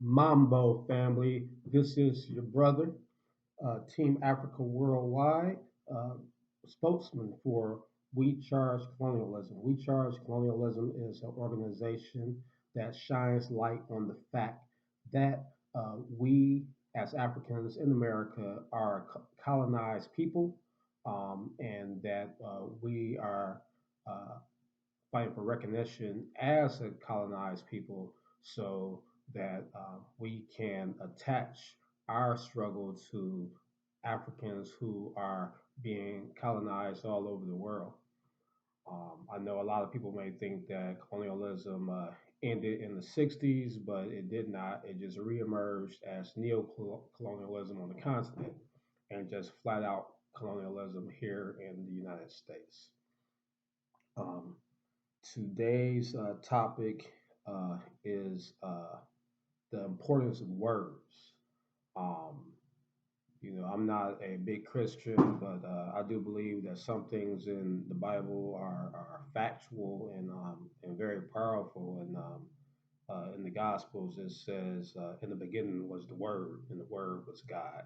Mambo family, this is your brother, Team Africa Worldwide, uh, spokesman for We Charge Colonialism. We Charge Colonialism is an organization that shines light on the fact that we, as Africans in America, are a colonized people, and that we are uh, fighting for recognition as a colonized people so that we can attach our struggle to Africans who are being colonized all over the world. I know a lot of people may think that colonialism ended in the 60s, but it did not. It just reemerged as neo-colonialism on the continent and just flat out colonialism here in the United States. Um, Today's topic is the importance of words. Um, I'm not a big Christian, but I do believe that some things in the Bible are factual and very powerful. And in the Gospels, it says, "In the beginning was the Word, and the Word was God."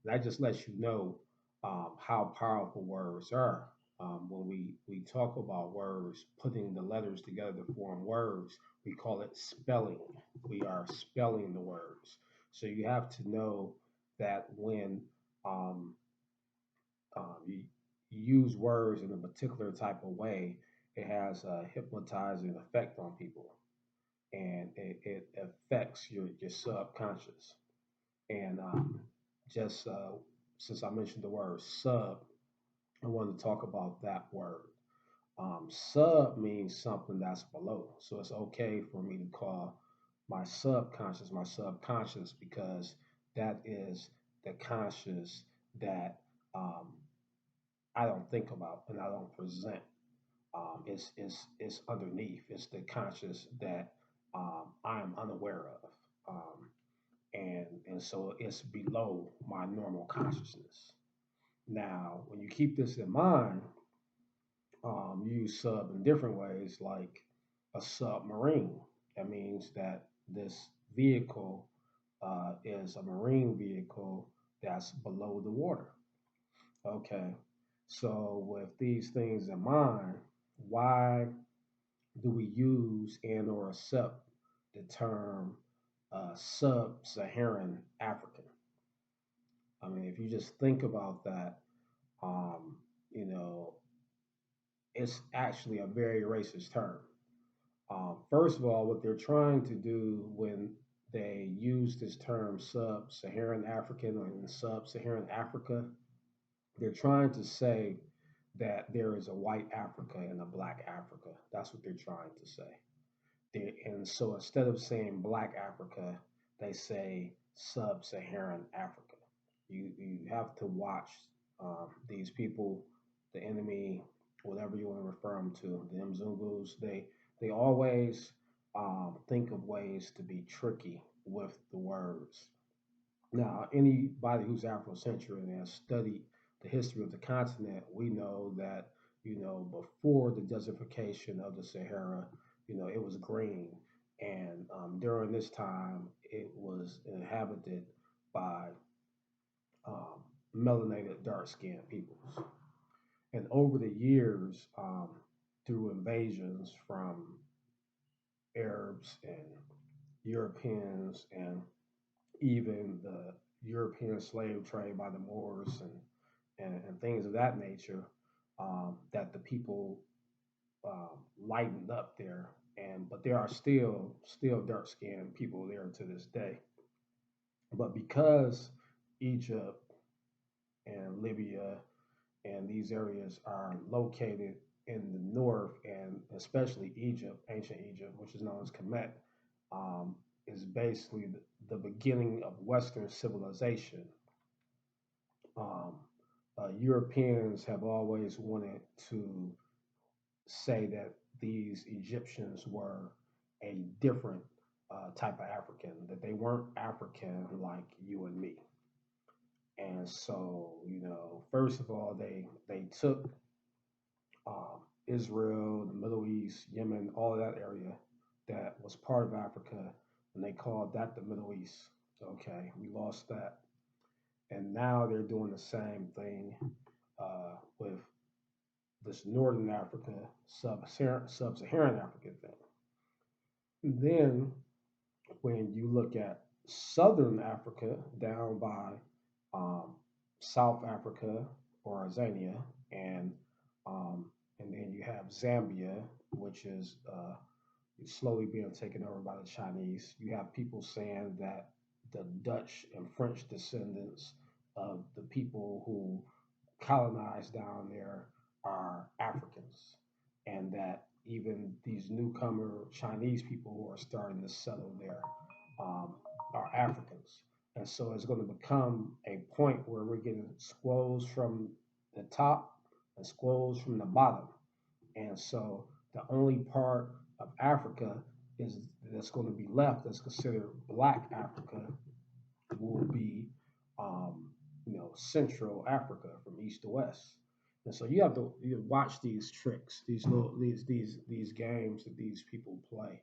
And that just lets you know how powerful words are. When we talk about words, putting the letters together to form words, we call it spelling. We are spelling the words. So you have to know that when um, you use words in a particular type of way, it has a hypnotizing effect on people, and it affects your subconscious. And just since I mentioned the word sub, I want to talk about that word. Sub means something that's below. So it's okay for me to call my subconscious, because that is the conscious that um, I don't think about and I don't present. It's underneath. It's the conscious that I'm unaware of. And so it's below my normal consciousness. Now, when you keep this in mind, you use sub in different ways, like a submarine. That means that this vehicle is a marine vehicle that's below the water. Okay, so with these things in mind, why do we use and or accept the term Sub-Saharan African? I mean, if you just think about that, um, you know, it's actually a very racist term. First of all, what they're trying to do when they use this term Sub-Saharan African or in Sub-Saharan Africa, they're trying to say that there is a white Africa and a black Africa. That's what they're trying to say. And so instead of saying black Africa, they say Sub-Saharan Africa. You have to watch these people, the enemy, whatever you want to refer them to, the Mzungus. They always think of ways to be tricky with the words. Now, anybody who's Afrocentric and has studied the history of the continent, we know that, before the desertification of the Sahara, it was green. And during this time, it was inhabited by melanated, dark skinned peoples. And over the years, through invasions from Arabs and Europeans and even the European slave trade by the Moors and things of that nature, that the people lightened up there. And but there are still dark skinned people there to this day. But because Egypt and Libya and these areas are located in the north, and especially Egypt, ancient Egypt, which is known as Kemet, um, is basically the beginning of Western civilization. Um, Europeans have always wanted to say that these Egyptians were a different type of African, that they weren't African like you and me. And so, first of all, they took Israel, the Middle East, Yemen, all of that area that was part of Africa. and they called that the Middle East. Okay, we lost that, and now they're doing the same thing with this Northern Africa, Sub-Saharan Africa thing. And then when you look at Southern Africa, down by um, South Africa or Zambia, and um, and then you have Zambia, which is slowly being taken over by the Chinese. You have people saying that the Dutch and French descendants of the people who colonized down there are Africans, and that even these newcomer Chinese people who are starting to settle there um, are Africans. And so it's going to become a point where we're getting squoze from the top and squoze from the bottom. And so the only part of Africa is that's going to be left that's considered Black Africa will be, um, Central Africa from east to west. And so you watch these tricks, these little these games that these people play.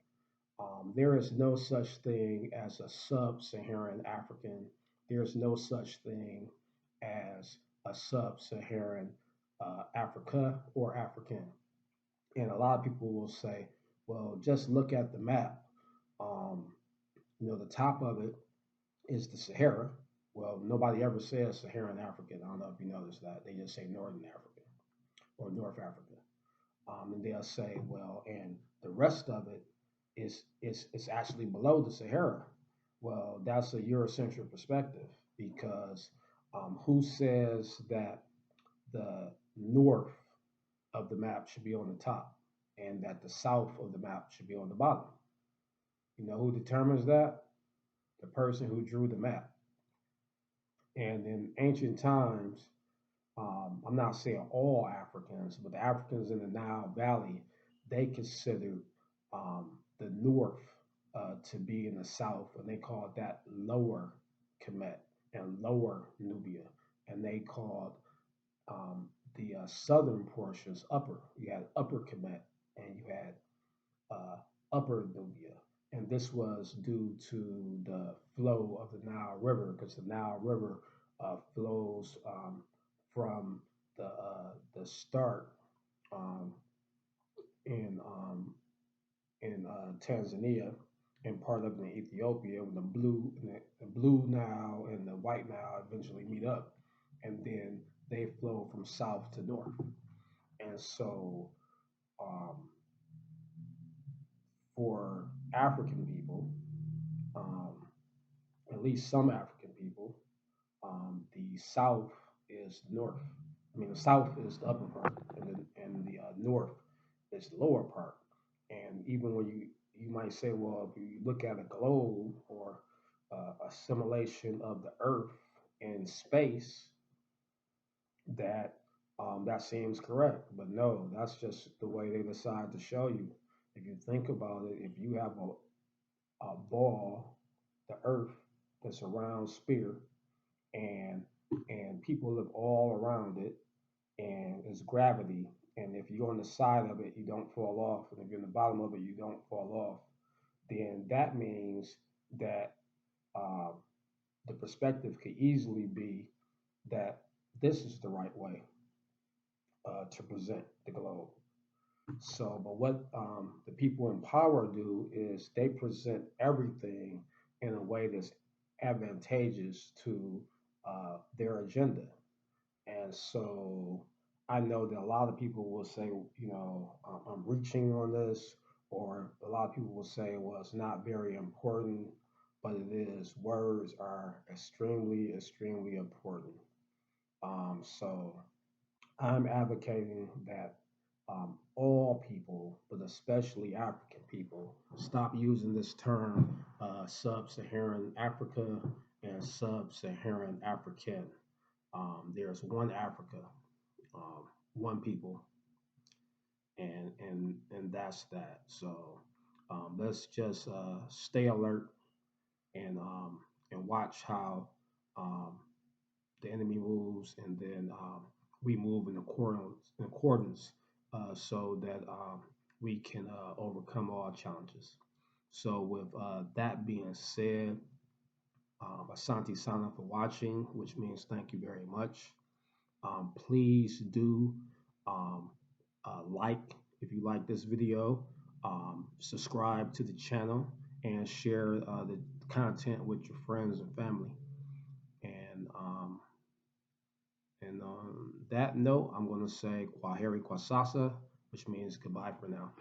There is no such thing as a sub-Saharan African. There's no such thing as a sub-Saharan Africa or African. And a lot of people will say, well, just look at the map. Um, the top of it is the Sahara. Well, nobody ever says Saharan African. I don't know if you noticed that. They just say Northern Africa or North Africa. And they'll say, well, and the rest of it is actually below the Sahara. Well, that's a Eurocentric perspective because who says that the north of the map should be on the top and that the south of the map should be on the bottom? You know who determines that? The person who drew the map. And in ancient times, I'm not saying all Africans, but the Africans in the Nile Valley, they considered the north to be in the south, and they called that Lower Kemet and Lower Nubia, and they called the southern portions Upper. You had Upper Kemet, and you had uh, Upper Nubia. And this was due to the flow of the Nile River, because the Nile River flows from the start um, in Tanzania and part of it in Ethiopia, when the blue Nile and the white Nile eventually meet up, and then they flow from south to north. And so, um, for African people, um, at least some African people, the South is north. I mean, the South is the upper part, and the North is the lower part. And even when you might say, well, if you look at a globe or a simulation of the Earth in space, that that seems correct. But no, that's just the way they decide to show you. If you think about it, if you have a ball, the Earth that's a round sphere, and people live all around it, and it's gravity. And if you're on the side of it, you don't fall off, and if you're in the bottom of it, you don't fall off. Then that means that uh, the perspective could easily be that this is the right way to present the globe. So, but what the people in power do is they present everything in a way that's advantageous to their agenda. And so I know that a lot of people will say, I'm reaching on this, or a lot of people will say, well, it's not very important, but it is. Words are extremely, extremely important. So I'm advocating that all people, but especially African people, stop using this term Sub-Saharan Africa and Sub-Saharan African. There's one Africa, one people, and that's that. So let's just stay alert and watch how um, the enemy moves, and then we move in accordance so that we can overcome all challenges. So with that being said, Asante Sana for watching, which means thank you very much. Please do um, like if you like this video, subscribe to the channel, and share the content with your friends and family. And on that note, I'm going to say Kwaheri Kwasasa, which means goodbye for now.